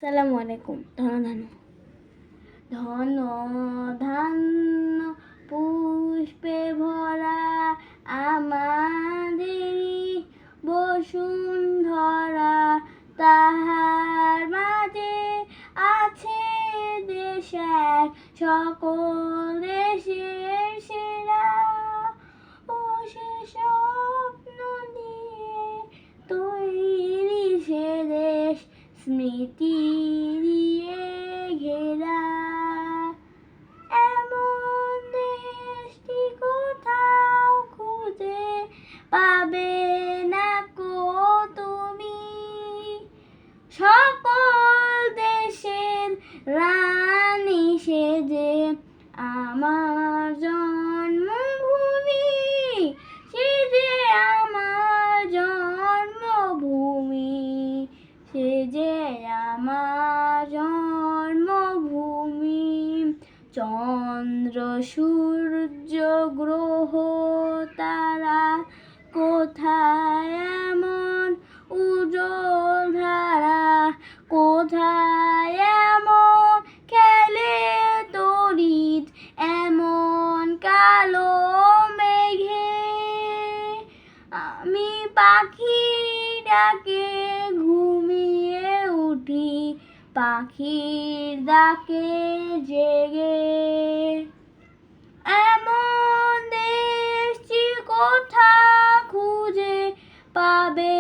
আসসালামু আলাইকুম। ধন ধান্য পুষ্পে ভরা আমাদেরই বসুন্ধরা, তাহার মাঝে আছে দেশ এক, সকল দেশের সেরা। ও সে স্বপ্ন দিয়ে তৈরি সে দেশ, স্মৃতি দিয়ে ঘেরা। এমন দেশটি কোথাও খুঁজে পাবে না কো তুমি। সকল দেশের রানী সেজে আমার জন্মভূমি, সেজে আমার জন্মভূমি, সেজে আমার জন্মভূমি। চন্দ্র সূর্য গ্রহ তারা কোথায় এমন উজ্জ্বল ধারা, কোথায় এমন খেলে তড়িৎ এমন কালো মেঘে। আমি পাখির ডাকে ঘুমিয়ে উঠি, পাখির ডাকে জেগে। এমন দেশটি কোথা খুঁজে পাবে